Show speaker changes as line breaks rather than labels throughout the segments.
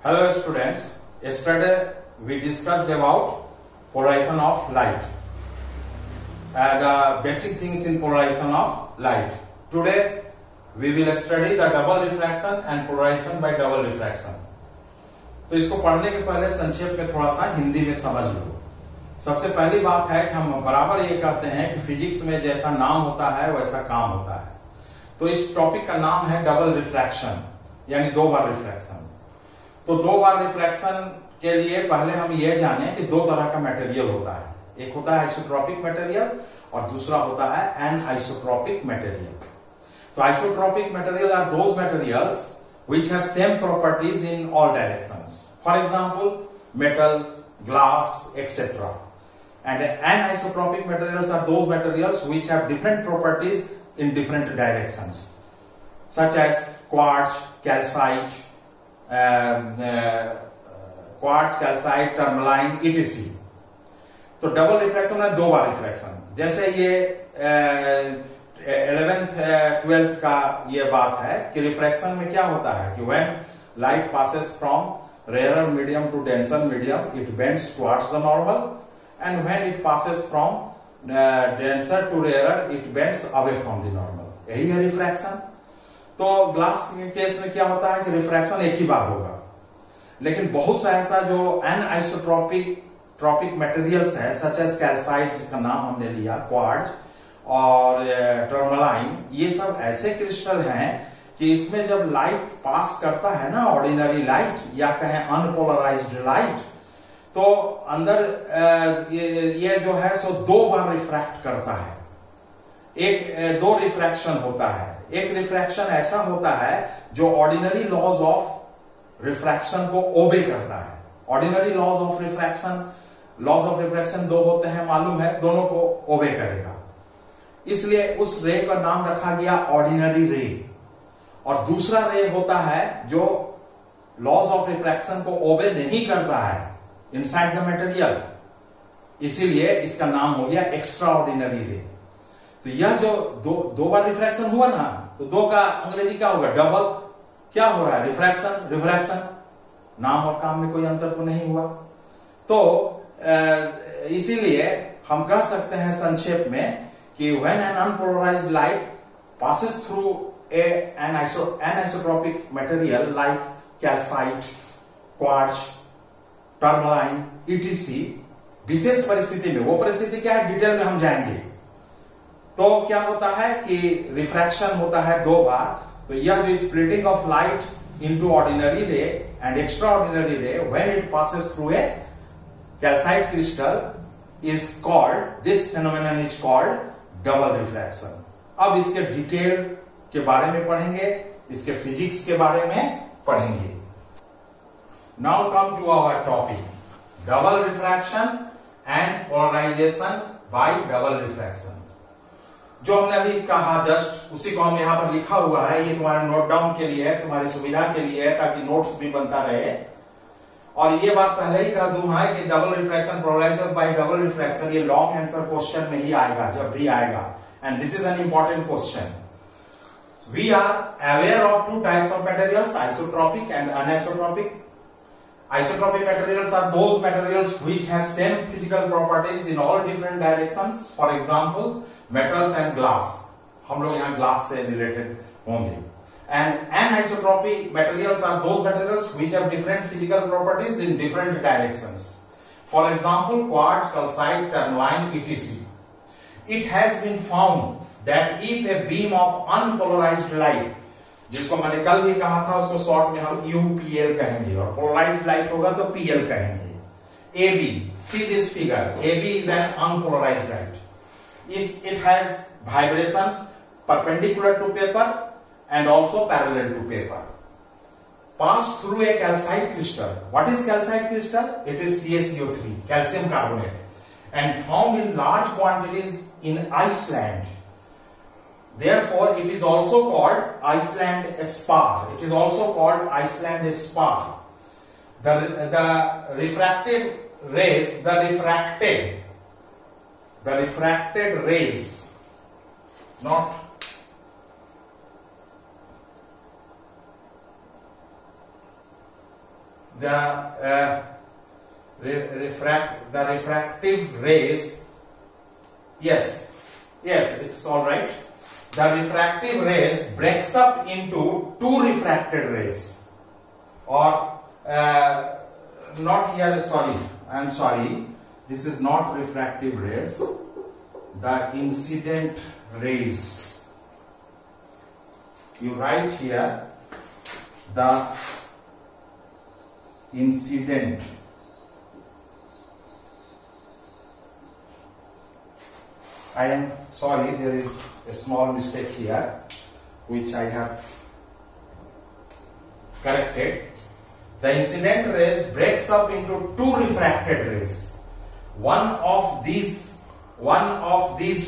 Hello students, yesterday we discussed about polarization of light, the basic things in polarization of light. Today we will study the double refraction and polarization by double refraction. तो इसको पढ़ने के पहले संक्षेप में थोड़ा सा हिंदी में समझ लो। सबसे पहली बात है कि हम बराबर ये कहते हैं कि फिजिक्स में जैसा नाम होता है वैसा काम होता है। तो इस टॉपिक का नाम है डबल रिफ्रैक्शन, यानी दो बार रिफ्रैक्शन। तो दो बार रिफ्रैक्शन के लिए पहले हम ये जाने कि दो तरह का मटेरियल होता है, एक होता है आइसोट्रोपिक मटेरियल और दूसरा होता है एनआइसोट्रोपिक मटेरियल। तो isotropic material are those materials which have same properties in all directions. For example, metals, glass, etc. And anisotropic materials are those materials which have different properties in different directions, such as quartz, calcite, tourmaline, etc. तो double refraction है दो बार refraction. जैसे ये 11th 12th का ये बात है कि रिफ्रैक्शन में क्या होता है कि when light passes from rarer medium to denser medium, it bends towards the normal, and when it passes from denser to rarer, it bends away from the normal. यही है रिफ्रैक्शन। तो ग्लास के case में क्या होता है कि refraction एक ही बार होगा, लेकिन बहुत सा ऐसा जो एनआइसोट्रोपिक मटेरियल्स है, सच एज कैल्साइट जिसका नाम हमने लिया, क्वार्ट्ज और टर्मलाइन, ये सब ऐसे क्रिस्टल हैं कि इसमें जब लाइट पास करता है ना, ऑर्डिनरी लाइट या कहें अनपोलराइज्ड लाइट, तो अंदर ये जो है सो दो बार रिफ्रैक्ट करता है। दो रिफ्रैक्शन होता है। एक रिफ्रैक्शन ऐसा होता है जो ऑर्डिनरी लॉज ऑफ रिफ्रैक्शन को ओबे करता है। ऑर्डिनरी लॉज ऑफ रिफ्रैक्शन दो होते हैं, मालूम है, दोनों को ओबे करेगा, इसलिए उस रे का नाम रखा गया ऑर्डिनरी रे। और दूसरा रे होता है जो लॉज ऑफ रिफ्रैक्शन को ओबे नहीं करता है इनसाइड द मटेरियल, इसीलिए इसका नाम हो गया एक्स्ट्रा ऑर्डिनरी रे। तो यह जो दो बार रिफ्रैक्शन हुआ ना, तो दो का अंग्रेजी क्या होगा, डबल। क्या हो रहा है, रिफ्रैक्शन। नाम और काम में कोई अंतर तो नहीं हुआ। तो इसीलिए हम कह सकते हैं संक्षेप में कि when an unpolarized light passes through an anisotropic material like calcite, quartz, tourmaline, etc. विशेष परिस्थिति में, वो परिस्थिति क्या है डिटेल में हम जाएंगे, तो क्या होता है कि रिफ्रैक्शन होता है दो बार। तो यह जो splitting of light into ordinary रे एंड एक्स्ट्रा ऑर्डिनरी रे when it passes through a calcite crystal is called, this phenomenon is called double refraction. अब इसके डिटेल के बारे में पढ़ेंगे, इसके फिजिक्स के बारे में पढ़ेंगे। Now come to our topic, double refraction and polarization by double refraction. जो हमने अभी कहा जस्ट उसी को हम यहां पर लिखा हुआ है, ये तुम्हारे नोट डाउन के लिए है, तुम्हारी सुविधा के लिए है, ताकि नोट्स भी बनता रहे। और ये बात पहले ही कह दूं है कि double refraction, polarization by double refraction, ये लॉन्ग आंसर क्वेश्चन में ही आएगा, जब भी आएगा, and this is an important question. We are aware of two types of materials, isotropic and anisotropic. Isotropic materials are those materials which have same physical properties in all different directions. For example, metals and glass. हम लोग यहाँ glass से related होंगे। And anisotropic materials are those materials which have different physical properties in different directions. For example, quartz, calcite, tourmaline, etc. It has been found that if a beam of unpolarized light, जिसको मैंने कल ही कहा था, उसको short में हम UPL कहेंगे, और पोलराइज्ड लाइट होगा तो PL कहेंगे। AB, see this figure, AB is an unpolarized light. It has vibrations perpendicular to paper and also parallel to paper. Passed through a calcite crystal. What is calcite crystal? It is CaCO3, calcium carbonate, and found in large quantities in Iceland. Therefore, it is also called Iceland spar. It is also called Iceland spar. The refracted rays, the refracted rays, not the refractive rays, yes, it's all right. The refractive rays breaks up into two refracted rays, or not here, sorry, I am sorry, this is not refractive rays, the incident rays. You write here the incident I am sorry, there is a small mistake here which I have corrected. The incident rays breaks up into two refracted rays. One of these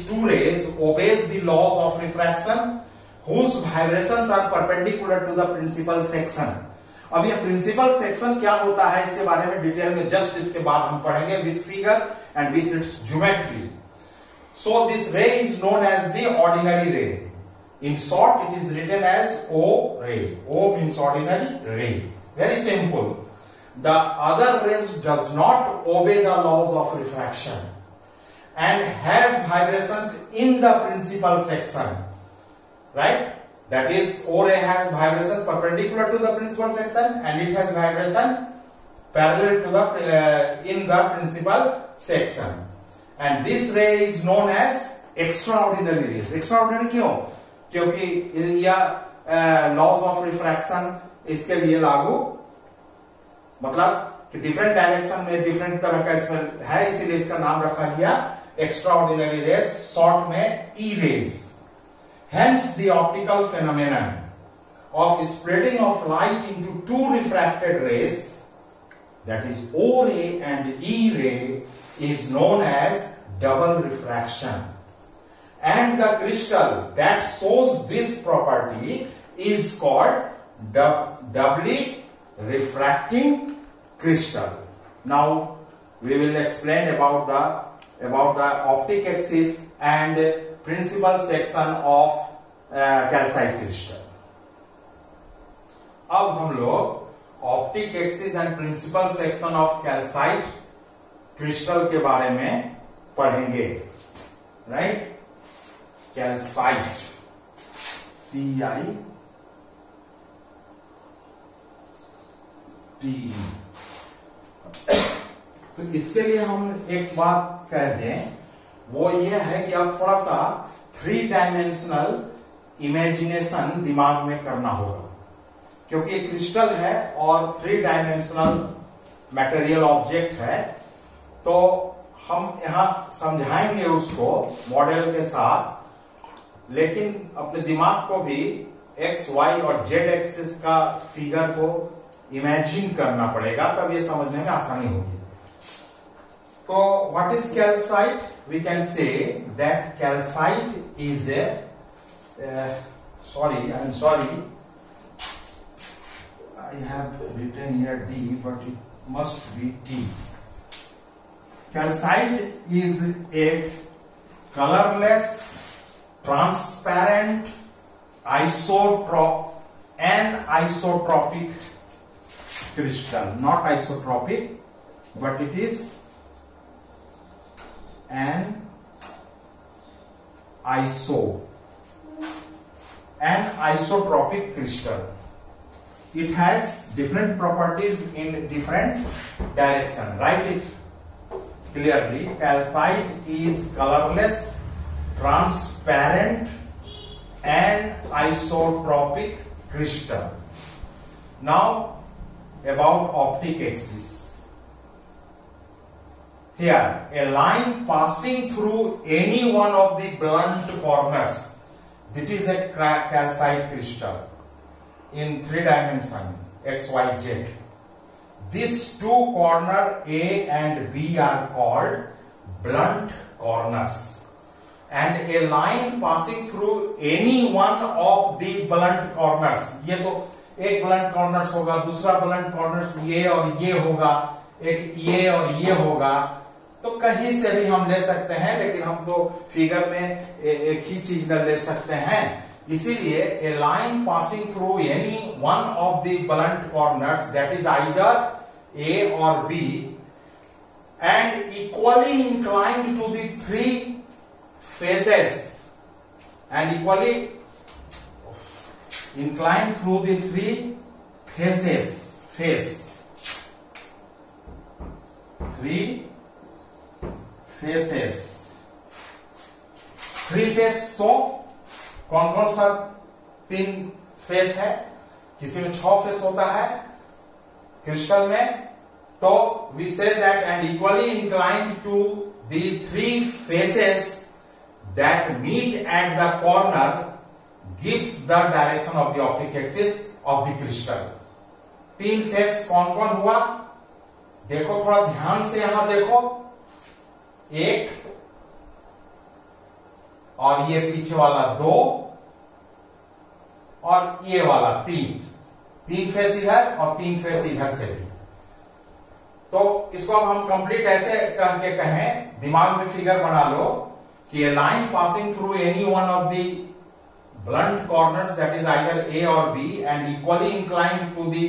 two rays obeys the laws of refraction whose vibrations are perpendicular to the principal section. अब यह principal section क्या होता है इसके बारे में detail में just इसके बाद हम पढ़ेंगे with figure and with its geometry. So this ray is known as the ordinary ray. In short, it is written as O ray. O means ordinary ray. Very simple. The other rays does not obey the laws of refraction and has vibrations in the principal section. Right? That is, O ray has vibration perpendicular to the principal section and it has vibration parallel to the in the principal section. And this ray is known as extraordinary rays. Extraordinary क्यों? क्योंकि यह laws of refraction इसके लिए लागू, मतलब कि different direction में different तरह का इसमें है, इसीलिए इसका नाम रखा गया extraordinary rays, short में E rays. Hence the optical phenomenon of spreading of light into two refracted rays, that is O ray and E ray, is known as double refraction, and the crystal that shows this property is called doubly refracting crystal. Now we will explain about the optic axis and principal section of calcite crystal. अब हम लोग optic axis and principal section of calcite crystal के बारे में पढ़ेंगे. Right? Calcite, CITE. तो इसके लिए हम एक बात कह दें, वो ये है कि अब थोड़ा सा 3 डायमेंशनल इमेजिनेशन दिमाग में करना होगा, क्योंकि ये क्रिस्टल है और 3 डायमेंशनल मटेरियल ऑब्जेक्ट है. तो हम यहां समझाएंगे उसको मॉडल के साथ, लेकिन अपने दिमाग को भी एक्स, वाई और जेड एक्सिस का फिगर को इमेजिन करना पड़ेगा, तब ये समझने में आसानी होगी. तो what is calcite? We can say that calcite is a I'm sorry, I have written here D, but it must be T. Calcite is a colorless, transparent, anisotropic crystal. Not isotropic, but it is an isotropic crystal. It has different properties in different direction. Write it clearly. Calcite is colorless, transparent, and isotropic crystal. Now about optic axis. Here, a line passing through any one of the blunt corners. That is a calcite crystal in 3 dimensions, X, Y, Z. These 2 corners A and B are called blunt corners. And a line passing through any one of the blunt corners. ये तो एक blunt corners होगा, दूसरा blunt corners ये और ये होगा, एक ये और ये होगा. तो कहीं से भी हम ले सकते हैं, लेकिन हम तो फिगर में एक ही चीज न ले सकते हैं. इसीलिए a line passing through any one of the blunt corners that is either A और B and equally inclined to the three faces and equally inclined through the three faces, three face. So कौन कौन सा 3 face है? किसी में 6 face होता है crystal में, तो we say that and equally inclined to the 3 faces that meet at the corner gives the direction of the optic axis of the crystal। 3 face कौन कौन हुआ? देखो थोड़ा ध्यान से, यहां देखो, 1 और ये पीछे वाला 2 और ये वाला 3 फेस इधर और 3 फेस इधर से भी। तो इसको अब हम कंप्लीट ऐसे कह के कहें, दिमाग में फिगर बना लो कि a line passing through any one of the blunt corners that is either A or B and equally inclined to the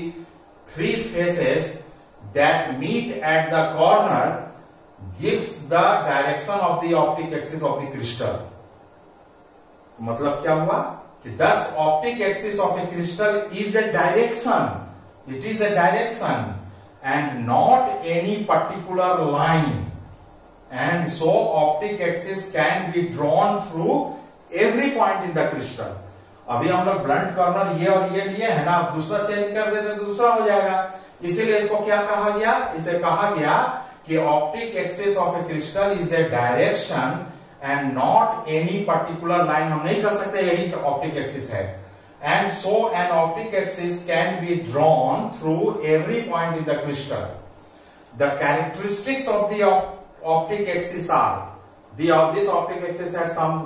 3 faces that meet at the corner gives the direction of the optic axis of the crystal। मतलब क्या हुआ कि thus optic axis of a crystal is a direction, it is a direction and not any particular line, and so optic axis can be drawn through every point in the crystal। अभी हम लोग blunt corner ये और ये लिए है ना, अब दूसरा चेंज कर देते तो दूसरा हो जाएगा। इसीलिए इसको क्या कहा गया? इसे कहा गया कि optic axis of a crystal is a direction and not any particular line. हम नहीं कर सकते यही ऑप्टिक एक्सिस है। And so an optic axis can be drawn through every point in the crystal. The characteristics of the optic axis are this optic axis has some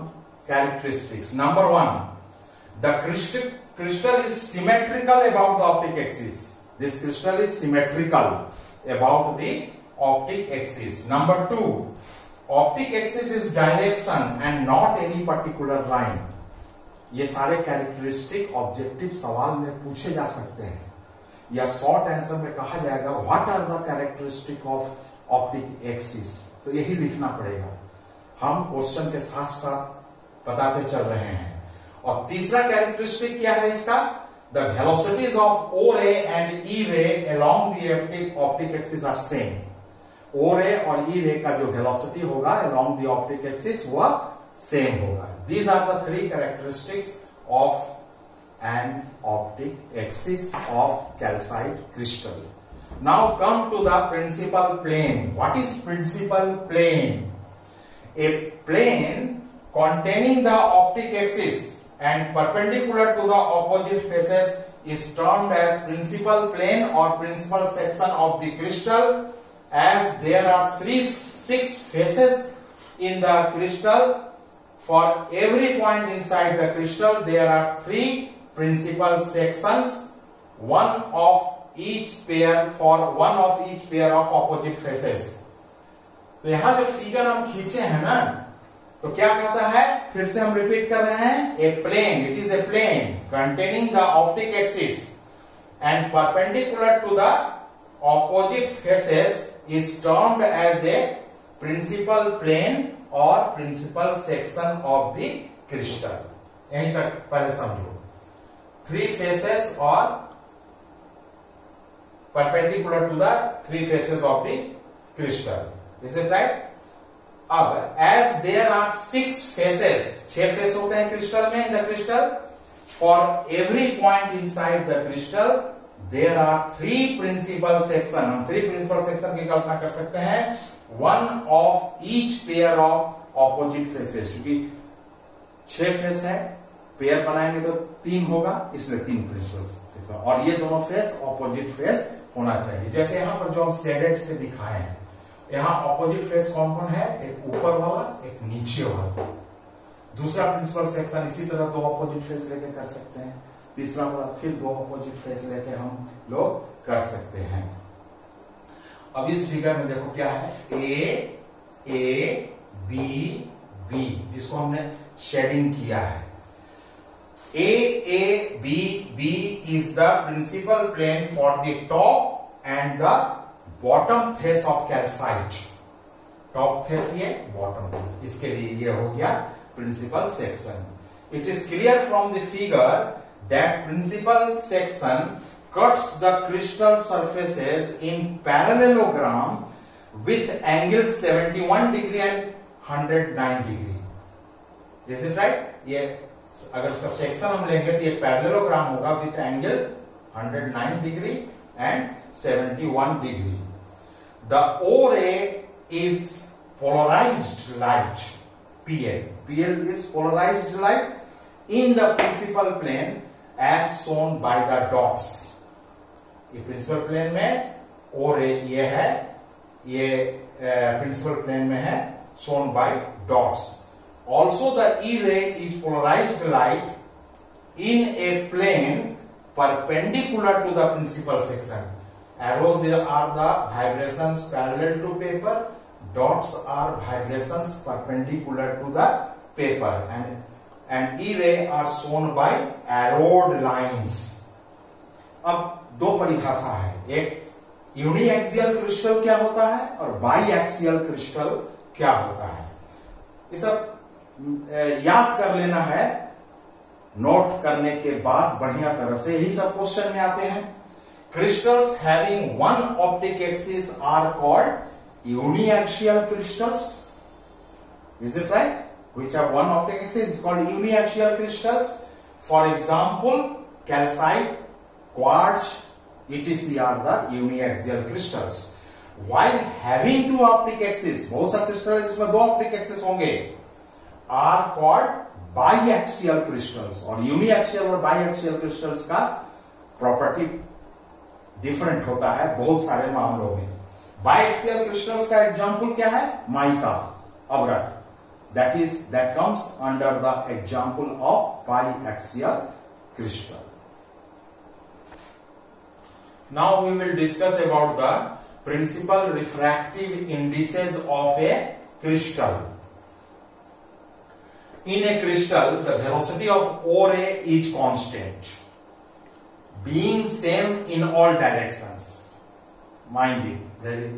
characteristics. Number 1, the crystal is symmetrical about the optic axis. This crystal is symmetrical about the optic axis. Number 2, optic axis is direction and not any particular line। ये सारे characteristic objective सवाल में पूछे जा सकते हैं, या short answer में कहा जाएगा what are the characteristic of optic axis. तो यही लिखना पड़ेगा। हम क्वेश्चन के साथ साथ बताते चल रहे हैं। और तीसरा कैरेक्टरिस्टिक क्या है इसका? The velocities of O ray and E ray along the optic axis are same. O ray और ई रे का जो वेलोसिटी होगा अलोंग द ऑप्टिक एक्सिस वह सेम होगा। These are the 3 characteristics of an optic axis of calcite crystal. Now come to the principal plane. What is principal plane? A plane containing the optic axis and perpendicular to the opposite faces is termed as principal plane or principal section of the crystal, as there are 6 faces in the crystal. For every point inside the crystal there are 3 principal sections, one of each pair of opposite faces। तो यहां जो figure हम खींचे हैं ना, तो क्या कहता है? फिर से हम रिपीट कर रहे हैं। A plane, it is a plane containing the optic axis and perpendicular to the opposite faces is termed as a principal plane और principal section of the crystal. यहीं तक पहले समझो। 3 फेसेस और perpendicular to the 3 faces of the crystal, is it right? अब as there are 6 faces, 6 face होते हैं crystal में, in the crystal, for every point inside the crystal there are 3 principal section। हम 3 principal section की कल्पना कर सकते हैं, one of each pair of opposite faces। क्योंकि 6 फेस है, पेयर बनाएंगे तो 3 होगा, इसलिए 3 प्रिंसिपल सेक्शन, और ये दोनों फेस ऑपोजिट फेस होना चाहिए। जैसे यहां पर जो हम शेडेड से दिखाए हैं, यहां ऑपोजिट फेस कौन कौन है? एक ऊपर वाला, एक नीचे वाला। दूसरा प्रिंसिपल सेक्शन इसी तरह 2 ऑपोजिट फेस लेके कर सकते हैं। तीसरा वाला फिर 2 ऑपोजिट फेस लेके हम लोग कर सकते हैं। अब इस फिगर में देखो क्या है? ए बी बी, जिसको हमने शेडिंग किया है। AABB is the principal plane for the top and the bottom face of calcite. Top face ये, bottom face. इसके लिए ये हो गया principal section. It is clear from the figure that principal section cuts the crystal surfaces in parallelogram with angles 71 degree and 109 degree. Is it right? ये अगर इसका section हम लेंगे तो ये पैरेललोग्राम होगा with angle 109 degree and 71 degree. The O ray is polarized light. PL is polarized light in the principal plane as shown by the dots. ये principal plane में O ray ये है, ये प्रिंसिपल प्लेन में है, shown by dots. Also, the E ray is polarized light in a plane perpendicular to the principal section. Arrows are the vibrations parallel to paper. Dots are vibrations perpendicular to the paper, and E ray are shown by arrowed lines. अब दो परिभाषा है, एक uniaxial crystal क्या होता है और बाईएक्सियल crystal क्या होता है. ये सब याद कर लेना है, नोट करने के बाद बढ़िया तरह से, यही सब क्वेश्चन में आते हैं. Crystals having one optic axis are called uniaxial crystals. Is it right? Which have one optic axis is called uniaxial crystals. For example calcite, quartz, etc are the uniaxial crystals. While having two optic axes, बहुत सा crystal है जिसमें दो optic axis होंगे, are called biaxial crystals. और uniaxial और बाईएक्सियल crystals का property different होता है बहुत सारे मामलों में. बाईएक्सियल क्रिस्टल्स का एग्जांपल क्या है? Mica, अवरट. that comes under the example of biaxial crystal. Now we will discuss about the principal refractive indices of a crystal. In a crystal, the velocity of O ray is constant, being same in all directions. Mind it very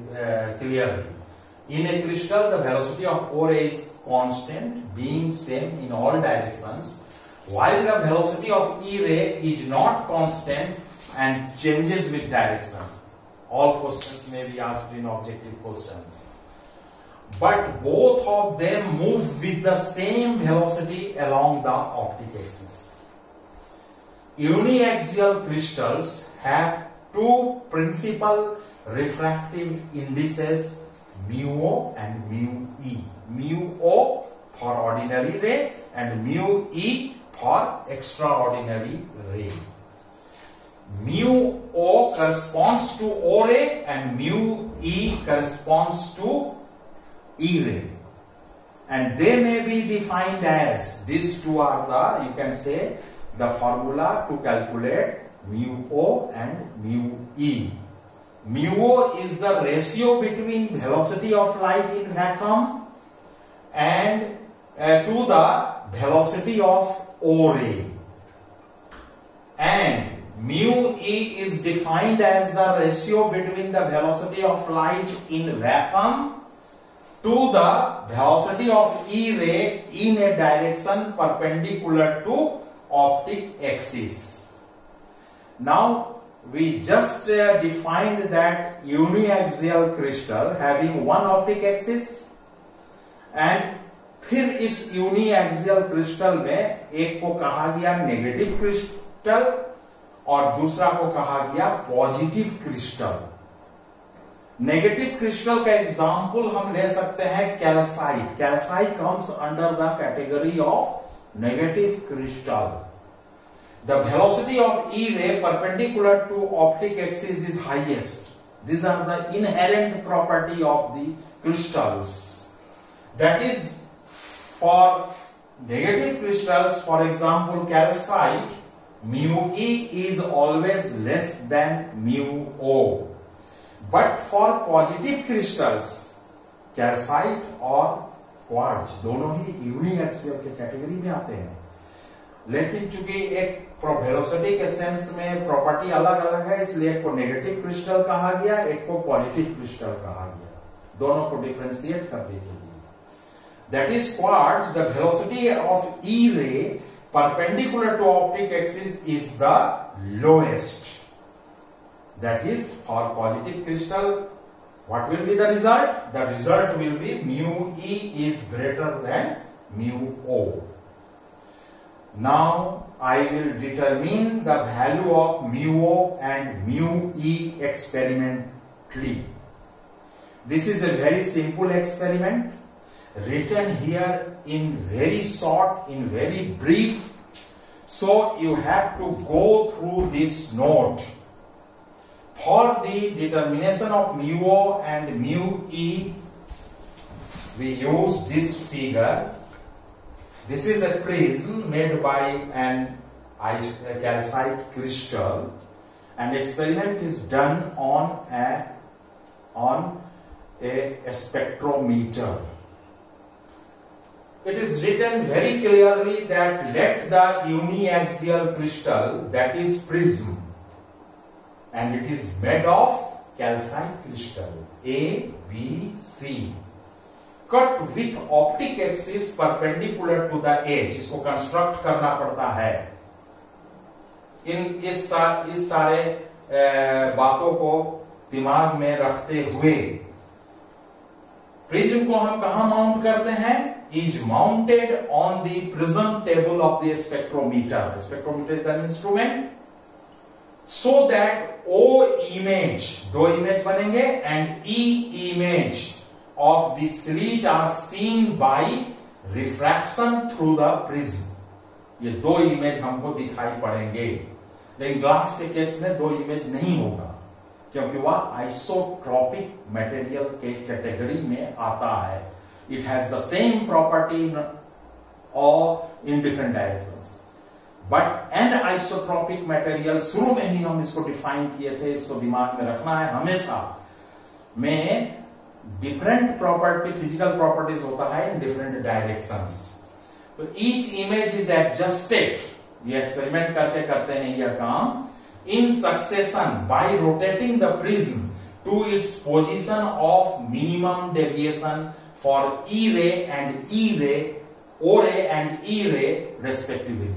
clearly. In a crystal, the velocity of O ray is constant, being same in all directions, while the velocity of E ray is not constant and changes with direction. All questions may be asked in objective questions. But both of them move with the same velocity along the optic axis. Uniaxial crystals have two principal refractive indices, mu and mu e. Mu O for ordinary ray and mu e for extraordinary ray. Mu O corresponds to O ray and mu E corresponds to E ray, and they may be defined as, these two are the, you can say, the formula to calculate mu O and mu E. Mu O is the ratio between velocity of light in vacuum and to the velocity of O ray, and mu E is defined as the ratio between the velocity of light in vacuum to the velocity of E ray in a direction perpendicular to optic axis. Now we just defined that uniaxial crystal having one optic axis, and फिर इस uniaxial crystal में एक को कहा गया negative crystal और दूसरा को कहा गया पॉजिटिव क्रिस्टल. नेगेटिव क्रिस्टल का एग्जांपल हम ले सकते हैं calcite. Calcite comes under the category of negative crystal. The velocity of E ray perpendicular to optic axis is highest. These are the inherent property of the crystals. That is, for negative crystals, for example calcite, mu E is always less than mu O. But for positive crystals, calcite और quartz दोनों ही uniaxial के category में आते हैं. लेकिन चूंकि एक velocity के सेंस में प्रॉपर्टी अलग अलग है, इसलिए एक को नेगेटिव क्रिस्टल कहा गया, एक को पॉजिटिव क्रिस्टल कहा गया, दोनों को डिफरेंशिएट करने के लिए। That is quartz, the velocity of E ray perpendicular to optic axis is the lowest. That is for positive crystal, what will be the result? The result will be mu E is greater than mu O. Now I will determine the value of mu O and mu E experimentally. This is a very simple experiment written here in very short, in very brief. So you have to go through this note. For the determination of mu O and mu E, we use this figure. This is a prism made by an calcite crystal, and experiment is done on a spectrometer. It is written very clearly that let the uniaxial crystal, that is prism, and it is made of calcite crystal A, B, C, cut with optic axis perpendicular to the edge. इसको construct करना पड़ता है। इस सारे बातों को दिमाग में रखते हुए प्रिज्म को हम कहां माउंट करते हैं? Is mounted on the prism table of the spectrometer. The spectrometer is an instrument, so that O image, दो इमेज बनेंगे, and E image of the slit are seen by refraction through the prism. ये दो image हमको दिखाई पड़ेंगे, लेकिन glass के case में दो इमेज नहीं होगा, क्योंकि वह आइसोट्रॉपिक मटेरियल के कैटेगरी में आता है। It has the same property in different directions. But an isotropic material, शुरू में ही हम इसको डिफाइन किए थे, इसको दिमाग में रखना है हमेशा, में डिफरेंट प्रॉपर्टी, फिजिकल प्रॉपर्टीज होता है इन डिफरेंट डायरेक्शंस। तो ईच इमेज इज एडजस्टेड, ये एक्सपेरिमेंट करके करते हैं यह काम, in succession by rotating the prism to its position of minimum deviation for E ray and E ray, O ray and E ray respectively.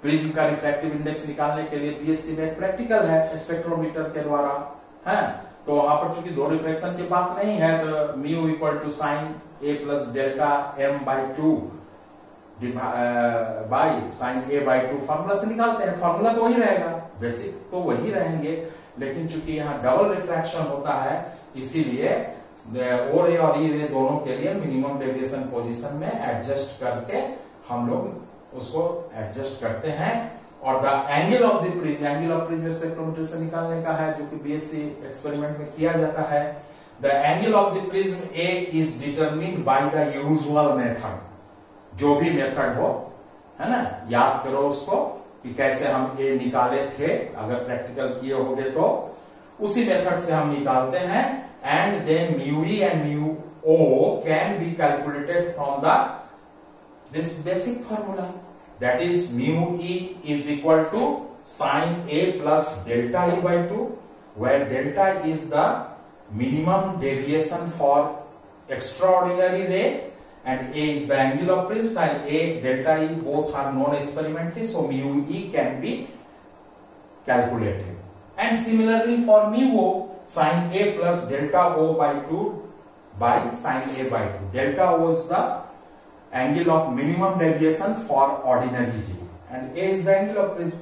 Prism का refractive index निकालने के लिए बीएससी में प्रैक्टिकल है स्पेक्ट्रोमीटर के द्वारा, है। तो वहां पर चूंकि दो रिफ्लेक्शन की बात नहीं है, तो mu equal to sine A plus delta M by 2 by sine A by 2 formula से निकालते हैं। फॉर्मूला तो वही रहेगा, बेसिक तो वही रहेंगे, लेकिन चूंकि यहाँ डबल रिफ्रैक्शन होता है, इसीलिए ओ रे और ई रे दोनों के लिए मिनिमम डेविएशन पोजीशन में एडजस्ट करके हम लोग उसको एडजस्ट करते हैं। और the angle of the prism, angle of prism spectrometer से निकालने का है, जो कि बीएससी एक्सपेरिमेंट में किया जाता है। The angle of the prism A is determined by the usual method, जो भी मेथड हो, है ना, याद करो उसको कि कैसे हम ए निकाले थे, अगर प्रैक्टिकल किए होंगे तो उसी मेथड से हम निकालते हैं। And then mu E and mu O can be calculated from the this basic formula, that is mu E is equal to sin A plus delta E by 2, where delta is the minimum deviation for extraordinary ray and A is the angle of prism, and A delta E both are known experimentally, so mu E can be calculated. And similarly for mu O, sin A plus delta O by 2 by sin A by 2. Delta O is the angle of minimum deviation for ordinary ray, and A is the angle of prism.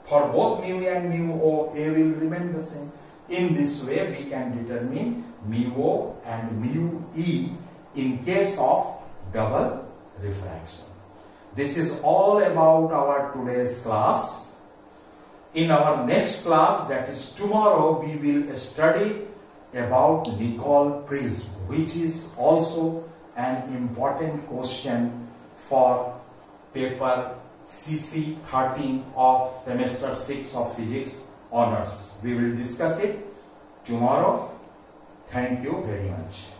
For both mu A and mu O, A will remain the same. In this way, we can determine mu O and mu E in case of double refraction. This is all about our today's class. In our next class, that is tomorrow, we will study about Nicol prism, which is also an important question for paper CC 13 of semester 6 of physics honors. We will discuss it tomorrow. Thank you very much.